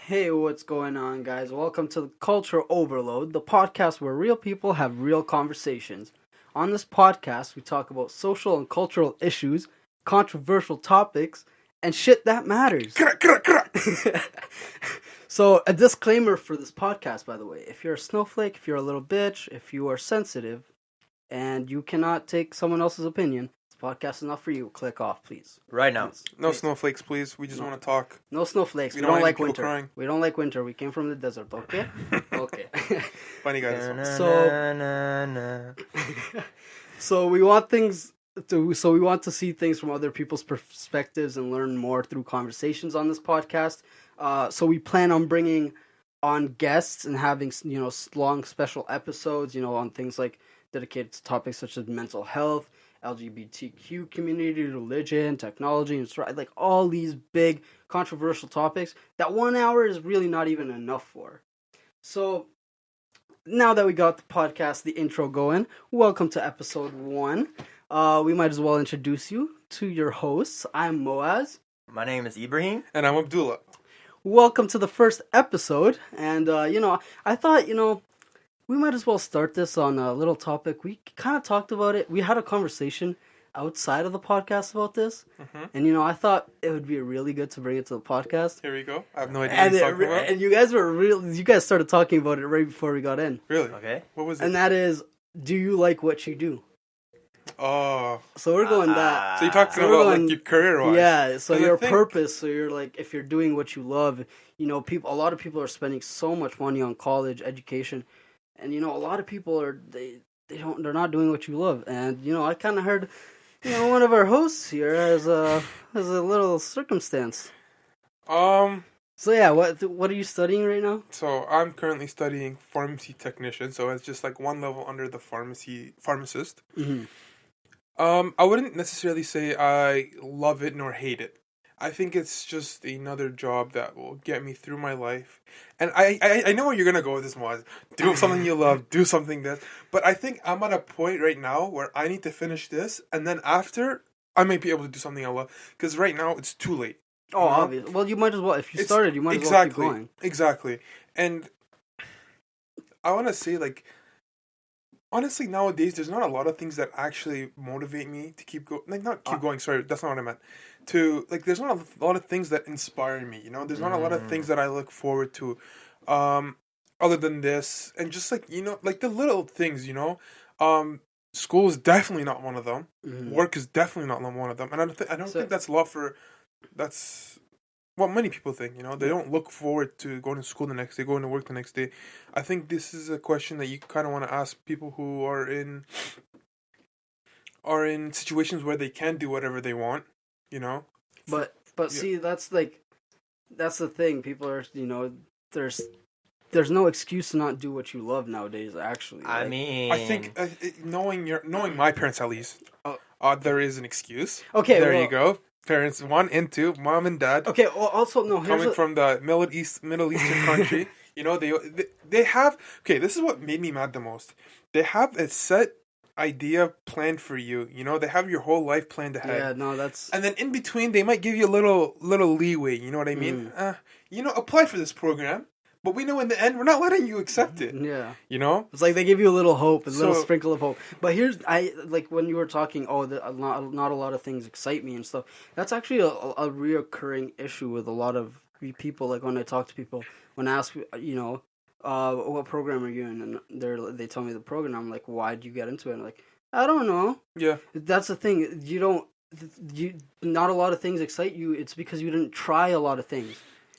Hey, what's going on, guys? Welcome to Culture Overload, the podcast where real people have real conversations. On this podcast, we talk about social and cultural issues, controversial topics, and shit that matters. So, a disclaimer for this podcast, by the way. If you're a snowflake, if you're a little bitch, if you are sensitive, and you cannot take someone else's opinion, this podcast is not for you. Click off, please. Right now. Please. No Please. snowflakes, please. We just want to talk. No snowflakes. We don't don't want like people winter. crying. We don't like winter. We came from the desert, okay? Okay. Funny guys. So we want we want to see things from other people's perspectives and learn more through conversations on this podcast. So we plan on bringing on guests and having long special episodes, on things like dedicated to topics such as mental health, LGBTQ community, religion, technology, and like all these big controversial topics that 1 hour is really not even enough for. So now that we got the podcast, the intro going, welcome to episode 1. We might as well introduce you to your hosts. I'm Moaz. My name is Ibrahim. And I'm Abdullah. Welcome to the first episode. And, I thought, we might as well start this on a little topic. We kind of talked about it. We had a conversation outside of the podcast about this. Mm-hmm. And, I thought it would be really good to bring it to the podcast. Here we go. I have no idea what you're talking about. And you guys started talking about it right before we got in. Really? Okay. What was it? And that is, do you like what you do? Oh. So we're going that. So you're talking So we're about going- like your career-wise. Yeah, so And I your think- purpose, so you're like, if you're doing what you love, a lot of people are spending so much money on college education, and a lot of people they're not doing what you love, and I kind of heard, one of our hosts here has a little circumstance. So yeah, what are you studying right now? So I'm currently studying pharmacy technician, so it's just like one level under the pharmacist. Mm-hmm. I wouldn't necessarily say I love it nor hate it. I think it's just another job that will get me through my life. And I know where you're going to go with this, Moaz. Do something you love, do something that. But I think I'm at a point right now where I need to finish this, and then after, I might be able to do something I love. Because right now, it's too late. Oh, obvious. Well, you might as well, if you started, you might as well keep going. Exactly. And I want to say, like, honestly, nowadays, there's not a lot of things that actually motivate me to keep going. Like, not keep going, sorry, that's not what I meant. There's not a lot of things that inspire me, There's not a lot of things that I look forward to, other than this. And just, like, like the little things, School is definitely not one of them. Mm-hmm. Work is definitely not one of them. And I don't think that's that's what many people think, They don't look forward to going to school the next day, going to work the next day. I think this is a question that you kind of want to ask people who are in situations where they can do whatever they want, But Yeah. see, that's the thing. People are, there's no excuse to not do what you love nowadays. Actually, I mean, I think knowing my parents at least, there is an excuse. Okay, there well- you go. Parents 1 and 2, mom and dad. Okay. Well, also no. Coming from the Middle Eastern country, they have. Okay, this is what made me mad the most. They have a set idea planned for you. They have your whole life planned ahead. Yeah. No, that's. And then in between, they might give you a little leeway. You know what I mean? Apply for this program, but we know in the end we're not letting you accept it. Yeah. It's It's like they give you a little hope, a little So- sprinkle of hope. But here's like when you were talking. Oh, not a lot of things excite me and stuff. That's actually a reoccurring issue with a lot of people. Like when I talk to people, when I ask, what program are you in, and they tell me the program. I'm like, why did you get into it? And I'm like, I don't know. Yeah. That's the thing. Not a lot of things excite you. It's because you didn't try a lot of things.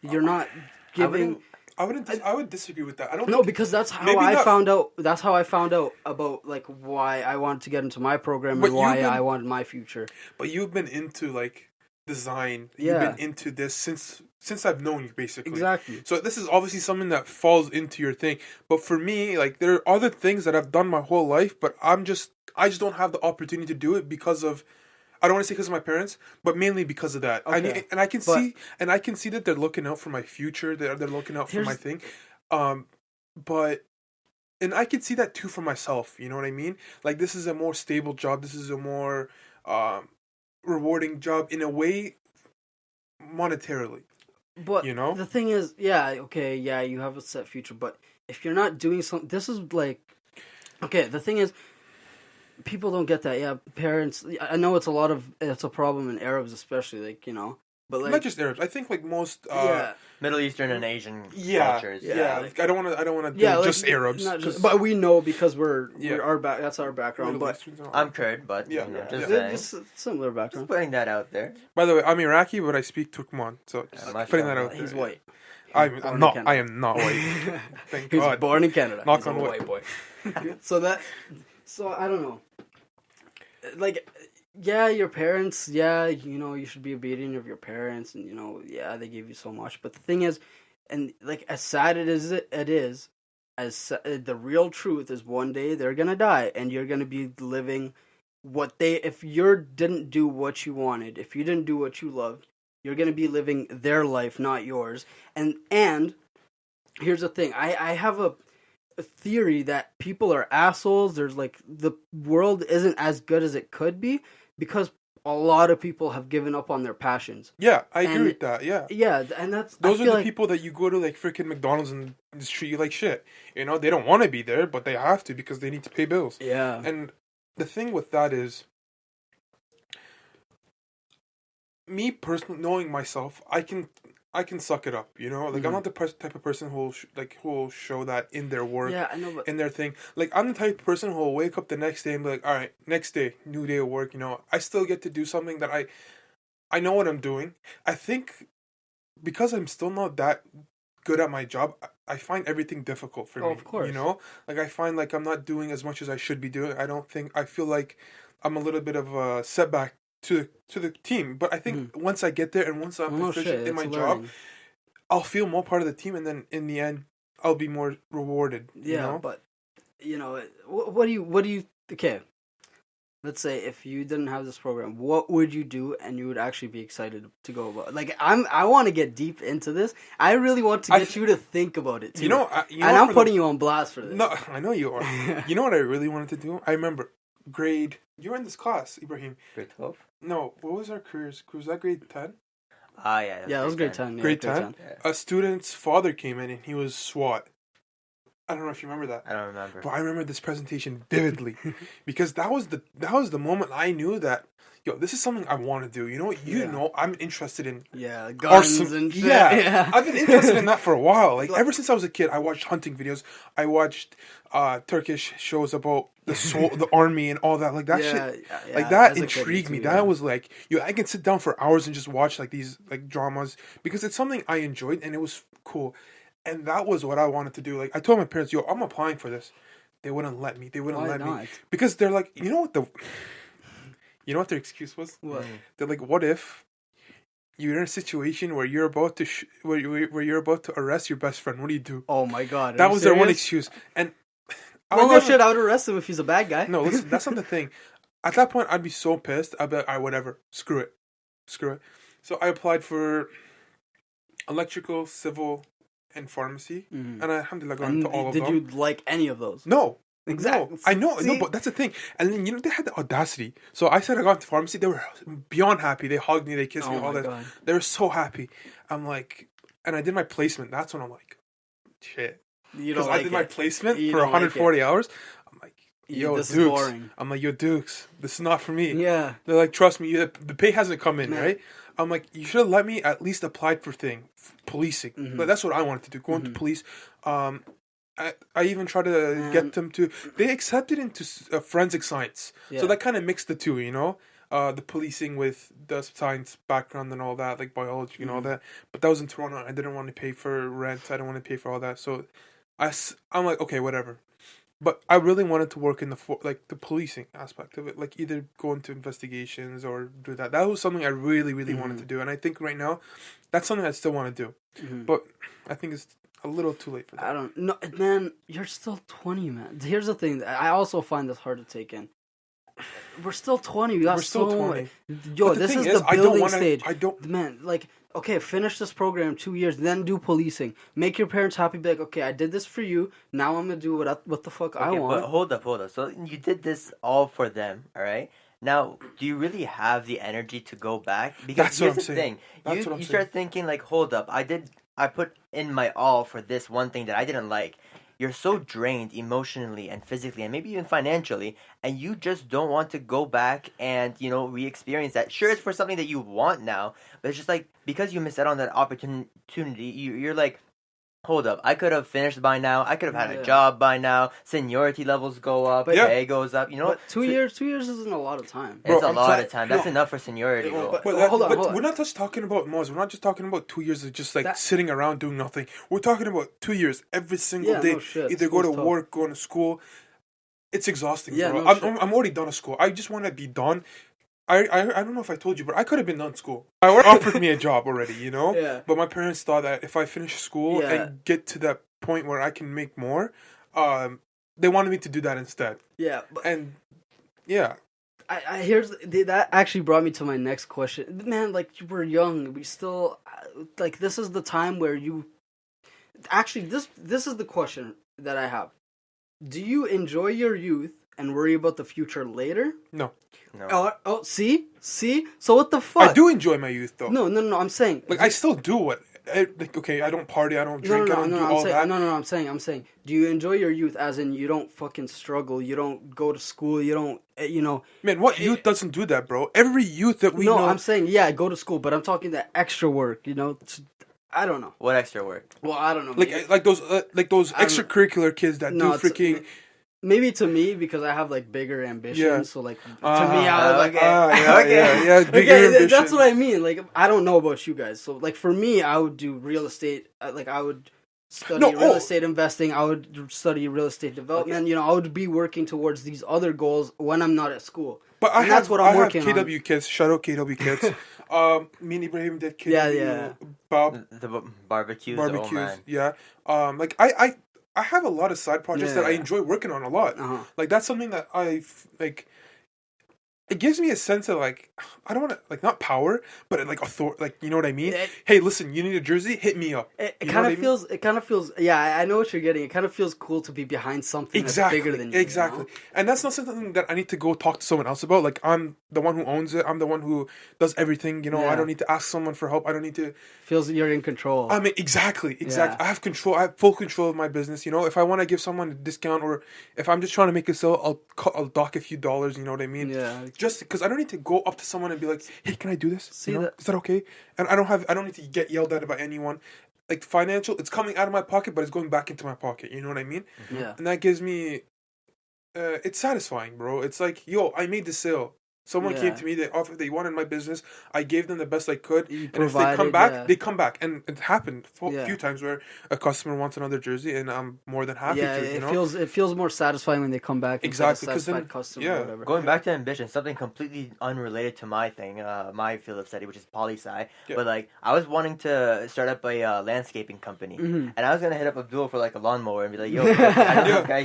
You're not giving. I would disagree with that. I don't. No, think, because that's how maybe I not- found out. That's how I found out about like why I wanted to get into my program But and why you've been- I wanted my future. But you've been into like design. Yeah. You've been into this since I've known you, basically. Exactly. So this is obviously something that falls into your thing. But for me, like there are other things that I've done my whole life, but I just don't have the opportunity to do it because of. I don't want to say because of my parents, but mainly because of that. Okay. I can see that they're looking out for my future. They're looking out for my thing. But and I can see that too for myself. You know what I mean? Like this is a more stable job. This is a more rewarding job in a way, monetarily. But you know? the thing is, yeah, okay, yeah, you have a set future, but if you're not doing something, this is like, okay, the thing is, people don't get that. Yeah, parents. I know it's a problem in Arabs, especially, like, but like Not just Arabs. I think like most. yeah, Middle Eastern and Asian Yeah, cultures. yeah. like- Like, I don't want to do yeah, like, just Arabs. not just, 'cause but we know because Yeah. that's our background. Middle But Easterns are- I'm Kurd, but Yeah, just yeah. saying. it's similar Just background. putting that out there. By the way, I'm Iraqi, but I speak Turkmen. So just mashallah. putting that out there. He's white. I'm born in not. Canada. I am not white. Thank He was God. born in Canada. Knock He's on a wood. white boy. So I don't know. Like, yeah, your parents, yeah, you should be obedient of your parents, and yeah, they gave you so much. But the thing is, and like as sad it is, the real truth is one day they're gonna die, and you're gonna be living if you didn't do what you wanted, if you didn't do what you loved, you're gonna be living their life, not yours. And here's the thing, I have a theory that people are assholes. There's like the world isn't as good as it could be because a lot of people have given up on their passions. Yeah, I agree And- with that. Yeah. Yeah, and that's Those I are feel the like, people that you go to like freaking McDonald's and just treat you like shit. They don't want to be there, but they have to because they need to pay bills. Yeah, And the thing with that is, me personally, knowing myself, I can suck it up. Like Mhm. I'm not the type of person who will show that in their work, yeah, I know, but in their thing. Like I'm the type of person who will wake up the next day and be like, all right, next day, new day of work. I still get to do something that I know what I'm doing. I think because I'm still not that good at my job, I find everything difficult for me. of course. Like I find like I'm not doing as much as I should be doing. I feel like I'm a little bit of a setback to the team. But I think once I get there and once I'm no proficient shit, in my it's job, learning. I'll feel more part of the team, and then in the end, I'll be more rewarded. Yeah, but what do you? Okay, let's say if you didn't have this program, what would you do, and you would actually be excited to go about? Like I want to get deep into this. I really want to get you to think about it too. And I'm putting you on blast for this. No, I know you are. You know what I really wanted to do? I remember you were in this class, Ibrahim. Grade 12? No, what was our careers? Was that grade 10? Ah, yeah. Yeah, it was grade 10. Yeah, Grade 10? Yeah. A student's father came in and he was SWAT. I don't know if you remember that. I don't remember. But I remember this presentation vividly because that was the moment I knew that, this is something I want to do. I'm interested in guns and shit. Yeah, I've been interested in that for a while. Like ever since I was a kid, I watched hunting videos. I watched Turkish shows about the army and all that. Like that shit. Yeah, Like that as a kid, intrigued me. too, That was like, I can sit down for hours and just watch like these like dramas because it's something I enjoyed and it was cool. And that was what I wanted to do. Like I told my parents, I'm applying for this. They wouldn't let me. They wouldn't Why let not? me because they're like, you know what their excuse was? What? They're like, what if you're in a situation where you're about to where you're about to arrest your best friend? What do you do? Oh my god! That was their one serious? excuse. And Well, shit, I would arrest him if he's a bad guy. No, listen, that's not the thing. At that point, I'd be so pissed. I'd be like, all right, whatever. Screw it. So I applied for electrical, civil, and pharmacy. Mhm. And I, alhamdulillah, got And into all of them. did you like any of those? No. Exactly. No, I know, See? but that's the thing. And then, they had the audacity. So I said I got into pharmacy. They were beyond happy. They hugged me. They kissed me. Oh All my that. god! They were so happy. I'm like, and I did my placement. That's when I'm like, shit. You Because don't like I did my placement You for don't like 140 hours. I'm like, yo, this is Dukes. boring. I'm like, yo, Dukes, this is not for me. Yeah. They're like, trust me, the pay hasn't come in, Man. right? I'm like, you should have let me at least apply for policing. Mhm. But that's what I wanted to do, go into police. I even tried to get them to. They accepted into forensic science, Yeah. so that kind of mixed the two, the policing with the science background and all that, like biology and all that. But that was in Toronto. I didn't want to pay for rent. I didn't want to pay for all that. So I'm like, okay, whatever. But I really wanted to work in the policing aspect of it, like either go into investigations or do that. That was something I really, really wanted to do, and I think right now, that's something I still want to do. Mhm. But I think it's a little too late for that. I don't know, man. You're still 20, man. Here's the thing. I also find this hard to take in. We're still 20. We got We're still so 20. Yo, But the this thing is is, the I don't building wanna- stage. I don't- Man, like, okay, finish this program 2 years, then do policing. Make your parents happy. Be like, okay, I did this for you. Now I'm gonna do what the fuck I Okay, want. but hold up. So you did this all for them, all right? Now, do you really have the energy to go back? Because That's what here's I'm the saying. thing. That's what I'm You saying. start thinking like, hold up, I put in my all for this one thing that I didn't like. You're so drained emotionally and physically and maybe even financially, and you just don't want to go back and, re-experience that. Sure, it's for something that you want now, but it's just like, because you missed out on that opportunity, you're like, hold up, I could have finished by now. I could have had a Yeah. job by now. Seniority levels go up, But- pay goes up. But two So- years isn't a lot of time. It's Bro, a I'm lot ta- of time. That's no. enough for seniority, Well, bro. but- But, hold on, hold on. we're not just talking about Moz. We're not just talking about 2 years of just like That- sitting around doing nothing. We're talking about 2 years every single Yeah, day. no shit. Either go to School's tough. work, going to school. It's exhausting, Yeah, bro. no shit. I'm already done with school. I just want to be done. I don't know if I told you, but I could have been done school. I offered me a job already, Yeah. But my parents thought that if I finish school Yeah. and get to that point where I can make more, they wanted me to do that instead. Yeah, but And yeah, that actually brought me to my next question. Man, like, you were young. We still like, this is the time where you actually this is the question that I have. Do you enjoy your youth and worry about the future later? no, No. See. So what the fuck? I do enjoy my youth though. No. I'm saying Like I still do what. Okay, I don't party. I don't drink. I don't do all that. I'm saying, do you enjoy your youth as in you don't fucking struggle, you don't go to school, you don't, Man, what youth doesn't do that, bro? Every youth that we no, know. I'm saying, yeah, go to school, but I'm talking that extra work, I don't know. What extra work? Well, I don't know. like those I don't- extracurricular kids that No, do it's- freaking. Maybe to me, because I have, like, bigger ambitions, Yeah. so, like, to me, I was like, yeah, bigger ambition. that's what I mean. Like, I don't know about you guys. So, like, for me, I would do real estate. Like, I would study real estate investing. I would study real estate development. I would be working towards these other goals when I'm not at school. But And that's what I'm working on. KW kids. Shout out KW kids. Me and Ibrahim did KW. Yeah. Bob The barbecues. barbecues. Oh man. Yeah. Like I have a lot of side projects that I Yeah. enjoy working on a lot. Uh-huh. Like that's something that like. It gives me a sense of like I don't want to like not power, but like authority. Like you know what I mean? Hey, listen, you need a jersey? Hit me up. It You know kind what I of mean? feels. It kind of feels. Yeah, I know what you're getting. It kind of feels cool to be behind something Exactly, that's bigger than you. exactly. And that's not something that I need to go talk to someone else about. Like I'm the one who owns it. I'm the one who does everything. I Yeah. don't need to ask someone for help. I don't need to. Feels you're in control. I mean, exactly. Yeah. I have control. I have full control of my business. If I want to give someone a discount or if I'm just trying to make a sale, I'll dock a few dollars. You know what I mean? Yeah. Just because I don't need to go up to someone and be like, "Hey, can I do this? See Is that- that okay?" And I don't need to get yelled at by anyone. Like financial, it's coming out of my pocket, but it's going back into my pocket. You know what I mean? Yeah. And that gives me, it's satisfying, bro. It's like, yo, I made the sale. Someone Yeah. came to me, they offered, they wanted my business. I gave them the best I could. You And if they come provided, back, yeah. they come back. And it happened a Yeah. few times where a customer wants another jersey and I'm more than happy Yeah, to, it feels more satisfying when they come back. and Exactly, get a 'cause then- satisfied customer yeah. or whatever. Going back to ambition, something completely unrelated to my thing, my field of study, which is poli-sci. Yeah. But like, I was wanting to start up a landscaping company, Mhm. and I was gonna hit up Abdul for like a lawnmower and be like, "Yo, I know Yeah. this guy.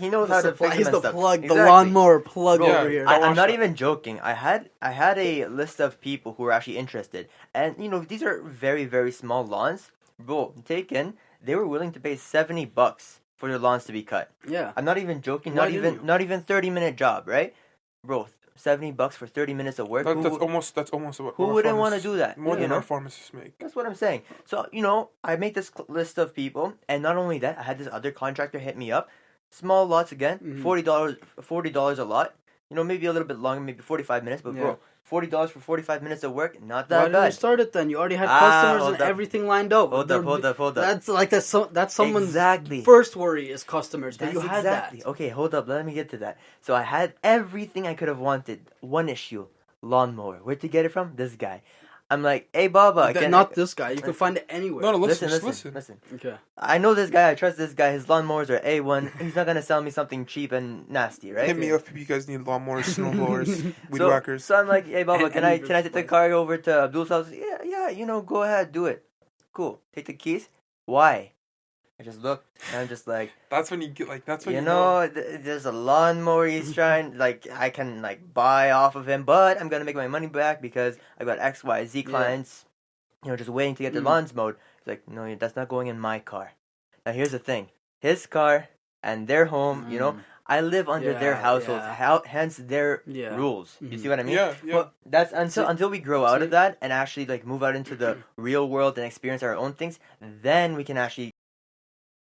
He knows how to fix He's them the and stuff." plug, the Exactly. lawnmower plug Bro, over here. I- I'm watch not that. even joking. I had a list of people who were actually interested, and these are very, very small lawns. Bro, they were willing to pay $70 for their lawns to be cut. Yeah. I'm not even joking. Why didn't you? Not even 30-minute job, right? Bro, $70 for 30 minutes of work. That's almost what who our wouldn't want to pharmacists- do that? More you than know? our pharmacists make. That's what I'm saying. So, I made this list of people, and not only that, I had this other contractor hit me up. Small lots again, Mhm. $40 a lot. Maybe a little bit longer, maybe 45 minutes, but Yeah. bro, $40 for 45 minutes of work, not Why that didn't you bad. start it then? You already had Ah, customers hold and up. everything lined up. Hold up. That's someone's Exactly. first worry is customers, but That's you had exactly. that. Okay, hold up. Let me get to that. So I had everything I could have wanted. One issue, lawnmower. Where'd you get it from? This guy. I'm like, hey, Baba. Not this guy. You can find it anywhere. No, Listen. listen. Okay. I know this guy. I trust this guy. His lawnmowers are A1. He's not gonna sell me something cheap and nasty, right? Hit me up if you guys need lawnmowers, snowblowers, weed so, whackers. So I'm like, hey, Baba, And can I your take the car over to Abdul's house? Yeah. Go ahead, do it. Cool. Take the keys. Why? I just looked and I'm just like, That's when you get like. That's when you know. there's a lawnmower he's trying, like, I can, like, buy off of him, but I'm going to make my money back because I got X, Y, Z clients, just waiting to get their lawns mowed. He's like, no, that's not going in my car. Now, here's the thing. His car and their home, I live under their Yeah, households, yeah. hence their Yeah. rules. You Mhm. see what I mean? Yeah, yeah. But that's until we grow out See- of that and actually like move out into the real world and experience our own things. Then we can actually